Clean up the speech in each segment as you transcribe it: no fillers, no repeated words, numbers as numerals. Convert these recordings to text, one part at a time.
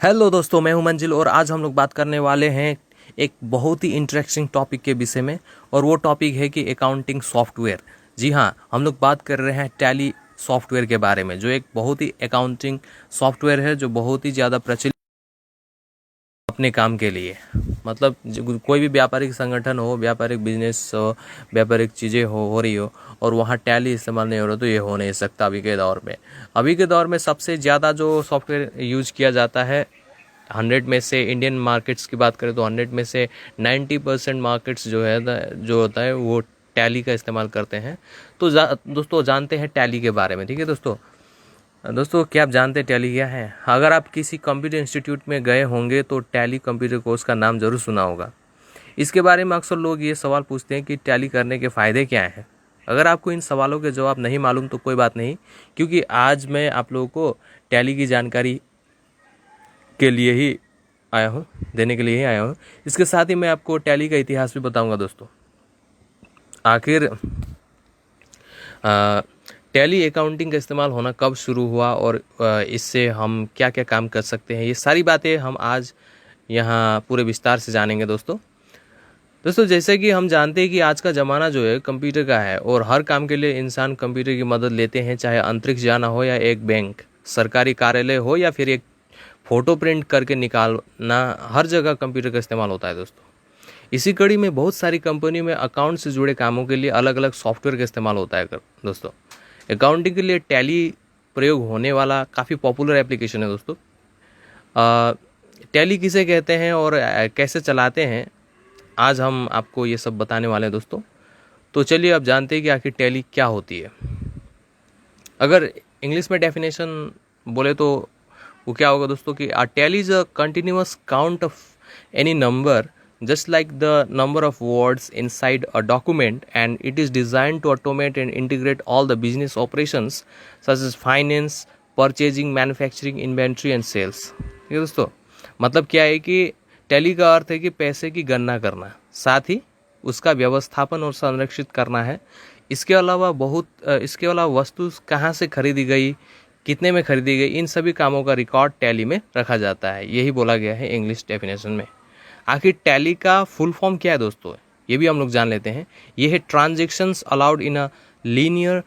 Hello दोस्तों, मैं हूं मंजिल और आज हम लोग बात करने वाले हैं एक बहुत ही इंटरेस्टिंग टॉपिक के विषय में। और वो टॉपिक है कि अकाउंटिंग सॉफ्टवेयर। जी हाँ, हम लोग बात कर रहे हैं टैली सॉफ्टवेयर के बारे में, जो एक बहुत ही अकाउंटिंग सॉफ्टवेयर है जो बहुत ही ज़्यादा प्रचलित अपने काम के लिए। मतलब कोई भी व्यापारिक संगठन हो, व्यापारिक बिजनेस हो, व्यापारिक चीज़ें हो रही हो और वहाँ टैली इस्तेमाल नहीं हो रहा तो ये हो नहीं सकता अभी के दौर में। अभी के दौर में सबसे ज़्यादा जो सॉफ्टवेयर यूज किया जाता है 100 में से, इंडियन मार्केट्स की बात करें तो 100 में से 90% मार्केट्स जो है जो होता है वो टैली का इस्तेमाल करते हैं। तो दोस्तों जानते हैं टैली के बारे में। ठीक है दोस्तों क्या आप जानते हैं टैली क्या है? अगर आप किसी कंप्यूटर इंस्टीट्यूट में गए होंगे तो टैली कंप्यूटर कोर्स का नाम जरूर सुना होगा। इसके बारे में अक्सर लोग ये सवाल पूछते हैं कि टैली करने के फ़ायदे क्या हैं। अगर आपको इन सवालों के जवाब नहीं मालूम तो कोई बात नहीं, क्योंकि आज मैं आप लोगों को टैली की जानकारी के लिए ही आया हूँ, देने के लिए ही आया हूँ। इसके साथ ही मैं आपको टैली का इतिहास भी बताऊंगा दोस्तों। आखिर टैली अकाउंटिंग का इस्तेमाल होना कब शुरू हुआ और इससे हम क्या क्या काम कर सकते हैं, ये सारी बातें हम आज यहाँ पूरे विस्तार से जानेंगे दोस्तों जैसे कि हम जानते हैं कि आज का ज़माना जो है कंप्यूटर का है और हर काम के लिए इंसान कंप्यूटर की मदद लेते हैं, चाहे अंतरिक्ष जाना हो या एक बैंक, सरकारी कार्यालय हो या फिर एक फ़ोटो प्रिंट करके निकालना, हर जगह कंप्यूटर का इस्तेमाल होता है दोस्तों। इसी कड़ी में बहुत सारी कंपनियों में अकाउंट से जुड़े कामों के लिए अलग अलग सॉफ्टवेयर का इस्तेमाल होता है दोस्तों। अकाउंटिंग के लिए टैली प्रयोग होने वाला काफ़ी पॉपुलर एप्लीकेशन है दोस्तों। टैली किसे कहते हैं और कैसे चलाते हैं, आज हम आपको ये सब बताने वाले हैं दोस्तों। तो चलिए अब जानते हैं कि आखिर टैली क्या होती है। अगर इंग्लिश में डेफिनेशन बोले तो वो क्या होगा दोस्तों कि tally is a continuous count of any number just like the number of words inside a document, and it is designed to automate and integrate all the business operations such as finance, purchasing, manufacturing, inventory and sales। ठीक है दोस्तों, मतलब क्या है कि tally का अर्थ है कि पैसे की गणना करना, साथ ही उसका व्यवस्थापन और संरक्षित करना है। इसके अलावा वस्तु कहाँ से खरीदी गई, कितने में खरीदी गई, इन सभी कामों का रिकॉर्ड टैली में रखा जाता है। यही बोला गया है इंग्लिश डेफिनेशन में। आखिर टैली का फुल फॉर्म क्या है दोस्तों, ये भी हम लोग जान लेते हैं। ये है transactions allowed in a linear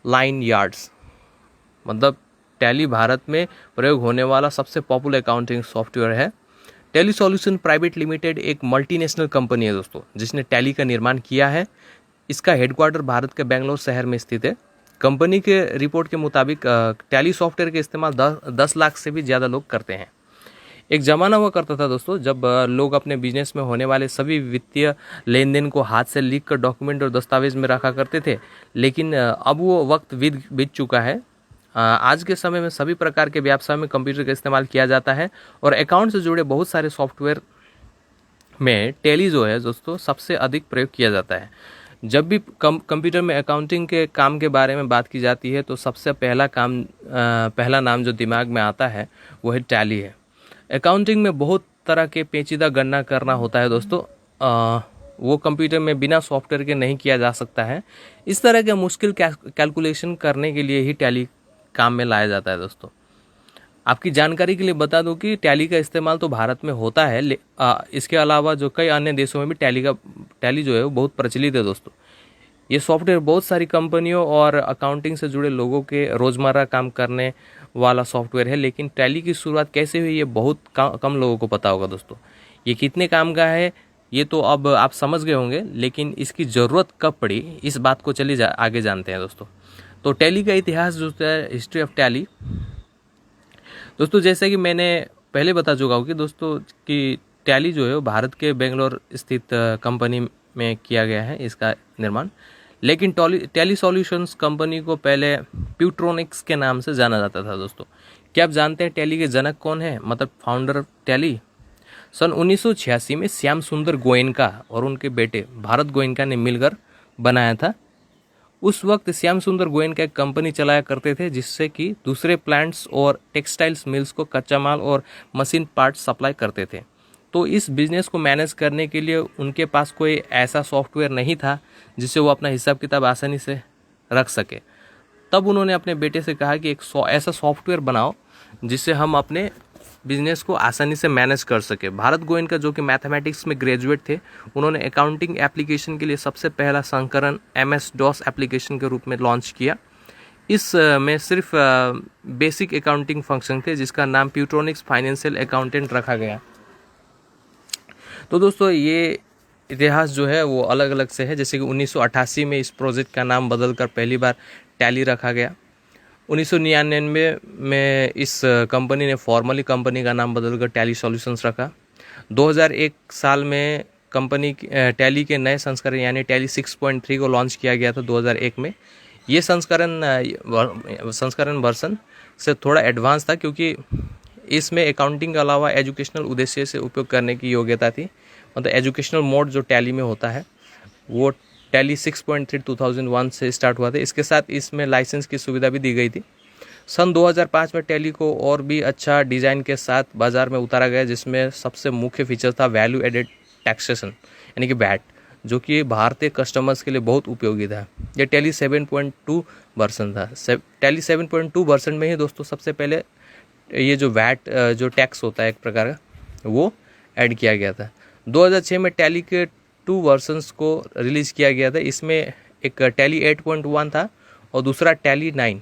line yards. मतलब टैली भारत में प्रयोग होने वाला सबसे पॉपुलर अकाउंटिंग सॉफ्टवेयर है। टैली सॉल्यूशन प्राइवेट लिमिटेड एक मल्टीनेशनल कंपनी है दोस्तों, जिसने टैली का निर्माण किया है। इसका हेडक्वार्टर भारत के बेंगलोर शहर में स्थित है। कंपनी के रिपोर्ट के मुताबिक टैली सॉफ्टवेयर के इस्तेमाल 10 लाख से भी ज़्यादा लोग करते हैं। एक ज़माना हुआ करता था दोस्तों जब लोग अपने बिजनेस में होने वाले सभी वित्तीय लेन देन को हाथ से लिख कर डॉक्यूमेंट और दस्तावेज में रखा करते थे, लेकिन अब वो वक्त बीत चुका है। आज के समय में सभी प्रकार के व्यवसाय में कंप्यूटर का इस्तेमाल किया जाता है और अकाउंट से जुड़े बहुत सारे सॉफ्टवेयर में टैली जो है दोस्तों सबसे अधिक प्रयोग किया जाता है। जब भी कंप्यूटर में अकाउंटिंग के काम के बारे में बात की जाती है तो सबसे पहला नाम जो दिमाग में आता है वो है टैली है। अकाउंटिंग में बहुत तरह के पेचीदा गणना करना होता है दोस्तों, वो कंप्यूटर में बिना सॉफ्टवेयर के नहीं किया जा सकता है। इस तरह के मुश्किल कैलकुलेशन करने के लिए ही टैली काम में लाया जाता है दोस्तों। आपकी जानकारी के लिए बता दूं कि टैली का इस्तेमाल तो भारत में होता है, इसके अलावा जो कई अन्य देशों में भी टैली जो है वो बहुत प्रचलित है दोस्तों। ये सॉफ्टवेयर बहुत सारी कंपनियों और अकाउंटिंग से जुड़े लोगों के रोज़मर्रा काम करने वाला सॉफ्टवेयर है। लेकिन टैली की शुरुआत कैसे हुई ये बहुत कम लोगों को पता होगा दोस्तों। ये कितने काम का है ये तो अब आप समझ गए होंगे, लेकिन इसकी ज़रूरत कब पड़ी इस बात को आगे जानते हैं दोस्तों। तो टैली का इतिहास जो है, हिस्ट्री ऑफ टैली दोस्तों, जैसे कि मैंने पहले बता चुका हूँ कि दोस्तों कि टैली जो है वो भारत के बेंगलोर स्थित कंपनी में किया गया है इसका निर्माण। लेकिन टैली सॉल्यूशंस कंपनी को पहले प्यूट्रोनिक्स के नाम से जाना जाता था दोस्तों। क्या आप जानते हैं टैली के जनक कौन है, मतलब फाउंडर टैली? सन 1986 में श्याम सुंदर गोयनका और उनके बेटे भारत गोयनका ने मिलकर बनाया था। उस वक्त श्याम सुंदर गोयनका एक कंपनी चलाया करते थे जिससे कि दूसरे प्लांट्स और टेक्सटाइल्स मिल्स को कच्चा माल और मशीन पार्ट्स सप्लाई करते थे। तो इस बिज़नेस को मैनेज करने के लिए उनके पास कोई ऐसा सॉफ्टवेयर नहीं था जिससे वो अपना हिसाब किताब आसानी से रख सके। तब उन्होंने अपने बेटे से कहा कि एक ऐसा सॉफ्टवेयर बनाओ जिससे हम अपने बिजनेस को आसानी से मैनेज कर सके। भारत गोयनका जो कि मैथमेटिक्स में ग्रेजुएट थे, उन्होंने अकाउंटिंग एप्लीकेशन के लिए सबसे पहला संस्करण MS DOS एप्लीकेशन के रूप में लॉन्च किया। इस में सिर्फ बेसिक अकाउंटिंग फंक्शन थे जिसका नाम प्यूट्रॉनिक्स फाइनेंशियल अकाउंटेंट रखा गया। तो दोस्तों ये इतिहास जो है वो अलग अलग से है, जैसे कि 1988 में इस प्रोजेक्ट का नाम बदलकर पहली बार टैली रखा गया। 1999 में इस कंपनी ने फॉर्मली कंपनी का नाम बदलकर टैली सॉल्यूशंस रखा। 2001 साल में कंपनी टैली के नए संस्करण यानी टैली 6.3 को लॉन्च किया गया था 2001 में। ये संस्करण वर्सन से थोड़ा एडवांस था क्योंकि इसमें अकाउंटिंग के अलावा एजुकेशनल उद्देश्य से उपयोग करने की योग्यता थी। मतलब एजुकेशनल मोड जो टैली में होता है वो टैली 6.3 2001 से स्टार्ट हुआ था। इसके साथ इसमें लाइसेंस की सुविधा भी दी गई थी। सन 2005 में टैली को और भी अच्छा डिज़ाइन के साथ बाज़ार में उतारा गया, जिसमें सबसे मुख्य फीचर था वैल्यू एडेड टैक्सेशन यानी कि वैट, जो कि भारतीय कस्टमर्स के लिए बहुत उपयोगी था। यह टैली 7.2 वर्सन था। टैली 7.2 वर्सन में ही दोस्तों सबसे पहले ये जो वैट जो टैक्स होता है एक प्रकार का, वो ऐड किया गया था। 2006 में टैली के 2 वर्सन्स को रिलीज़ किया गया था। इसमें एक टैली 8.1 था और दूसरा टैली 9।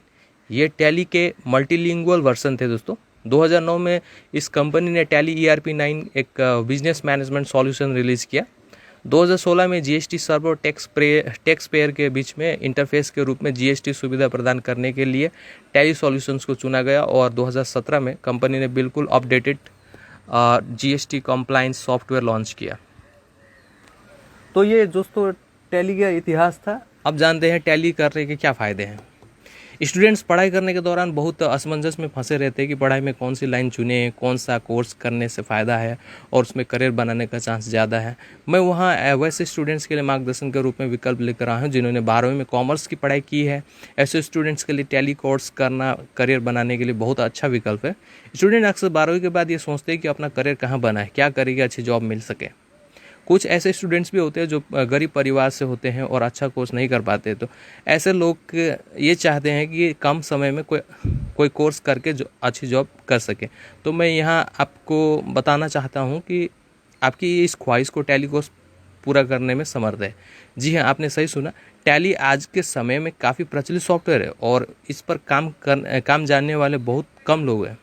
ये टैली के मल्टीलिंगुअल वर्सन थे दोस्तों। 2009 में इस कंपनी ने टैली ERP 9 एक बिजनेस मैनेजमेंट सॉल्यूशन रिलीज़ किया। 2016 में GST सर्वर टैक्स पेयर के बीच में इंटरफेस के रूप में GST सुविधा प्रदान करने के लिए टैली सॉल्यूशंस को चुना गया और 2017 में कंपनी ने बिल्कुल updated GST compliance software launch किया। तो ये दोस्तों टैली का इतिहास था। अब जानते हैं टैली करने के क्या फ़ायदे हैं। स्टूडेंट्स पढ़ाई करने के दौरान बहुत असमंजस में फंसे रहते हैं कि पढ़ाई में कौन सी लाइन चुने, कौन सा कोर्स करने से फ़ायदा है और उसमें करियर बनाने का चांस ज़्यादा है। मैं वहाँ वैसे स्टूडेंट्स के लिए मार्गदर्शन के रूप में विकल्प लेकर आया हूँ जिन्होंने 12वीं में कॉमर्स की पढ़ाई की है। ऐसे स्टूडेंट्स के लिए टैली कोर्स करना करियर बनाने के लिए बहुत अच्छा विकल्प है। स्टूडेंट अक्सर 12वीं के बाद ये सोचते हैं कि अपना करियर कहाँ बनाए, क्या करेंगे अच्छी जॉब मिल सके। कुछ ऐसे स्टूडेंट्स भी होते हैं जो गरीब परिवार से होते हैं और अच्छा कोर्स नहीं कर पाते, तो ऐसे लोग ये चाहते हैं कि कम समय में कोई कोर्स करके जो अच्छी जॉब कर सके। तो मैं यहाँ आपको बताना चाहता हूँ कि आपकी इस ख्वाहिश को टैली कोर्स पूरा करने में समर्थ है। जी हाँ, आपने सही सुना। टैली आज के समय में काफ़ी प्रचलित सॉफ्टवेयर है और इस पर काम जानने वाले बहुत कम लोग हैं,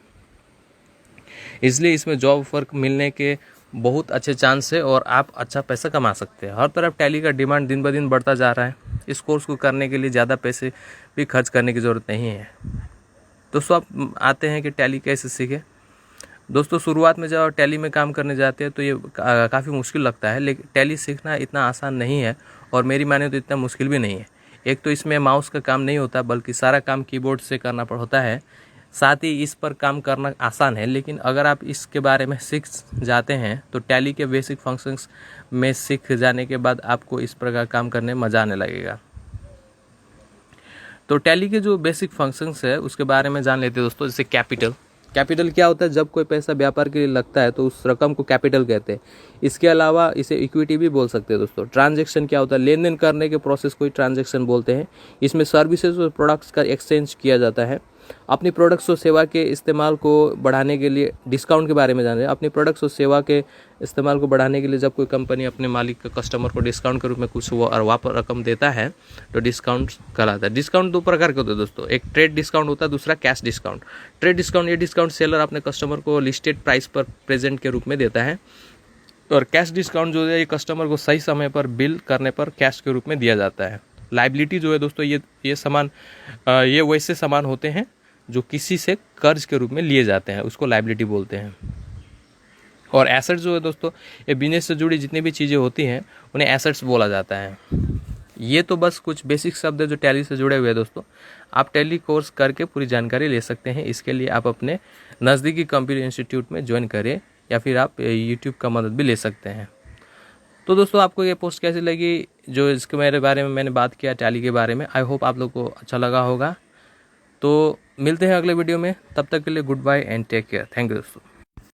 इसलिए इसमें जॉब ऑफर मिलने के बहुत अच्छे चांस है और आप अच्छा पैसा कमा सकते हैं। हर तरफ टैली का डिमांड दिन ब दिन बढ़ता जा रहा है। इस कोर्स को करने के लिए ज़्यादा पैसे भी खर्च करने की ज़रूरत नहीं है। दोस्तों आप आते हैं कि टैली कैसे सीखें। दोस्तों शुरुआत में जब टैली में काम करने जाते हैं तो ये काफ़ी मुश्किल लगता है, लेकिन टैली सीखना इतना आसान नहीं है और मेरी माने तो इतना मुश्किल भी नहीं है। एक तो इसमें माउस का काम नहीं होता बल्कि सारा काम कीबोर्ड से करना होता है। साथ ही इस पर काम करना आसान है, लेकिन अगर आप इसके बारे में सीख जाते हैं तो टैली के बेसिक फंक्शंस में सीख जाने के बाद आपको इस प्रकार काम करने में मज़ा आने लगेगा। तो टैली के जो बेसिक फंक्शंस है उसके बारे में जान लेते हैं दोस्तों। जैसे कैपिटल क्या होता है? जब कोई पैसा व्यापार के लिए लगता है तो उस रकम को कैपिटल कहते हैं। इसके अलावा इसे इक्विटी भी बोल सकते हैं दोस्तों। ट्रांजैक्शन क्या होता है? लेन देन करने के प्रोसेस को ही ट्रांजैक्शन बोलते हैं। इसमें सर्विसेज और प्रोडक्ट्स का एक्सचेंज किया जाता है। अपनी प्रोडक्ट्स और सेवा के इस्तेमाल को बढ़ाने के लिए डिस्काउंट के बारे में जान रहे हैं। अपनी प्रोडक्ट्स और सेवा के इस्तेमाल को बढ़ाने के लिए जब कोई कंपनी अपने मालिक के कस्टमर को डिस्काउंट के रूप में कुछ वापस रकम देता है तो डिस्काउंट कहलाता है। डिस्काउंट 2 प्रकार के होते हैं दोस्तों। एक ट्रेड डिस्काउंट होता है, दूसरा कैश डिस्काउंट। ट्रेड डिस्काउंट ये डिस्काउंट सेलर अपने कस्टमर को लिस्टेड प्राइस पर प्रेजेंट के रूप में देता है, और कैश डिस्काउंट जो है ये कस्टमर को सही समय पर बिल करने पर कैश के रूप में दिया जाता है। लायबिलिटी जो है दोस्तों ये वैसे सामान होते हैं जो किसी से कर्ज के रूप में लिए जाते हैं, उसको लायबिलिटी बोलते हैं। और एसेट्स जो है दोस्तों ये बिजनेस से जुड़ी जितनी भी चीज़ें होती हैं उन्हें एसेट्स बोला जाता है। ये तो बस कुछ बेसिक शब्द है जो टैली से जुड़े हुए हैं दोस्तों। आप टैली कोर्स करके पूरी जानकारी ले सकते हैं। इसके लिए आप अपने नज़दीकी कंप्यूटर इंस्टीट्यूट में ज्वाइन करें या फिर आप यूट्यूब का मदद भी ले सकते हैं। तो दोस्तों आपको ये पोस्ट कैसी लगी जो इसके मेरे बारे में मैंने बात किया टैली के बारे में? आई होप आप लोग को अच्छा लगा होगा। तो मिलते हैं अगले वीडियो में, तब तक के लिए goodbye and take care. Thank you दोस्तों।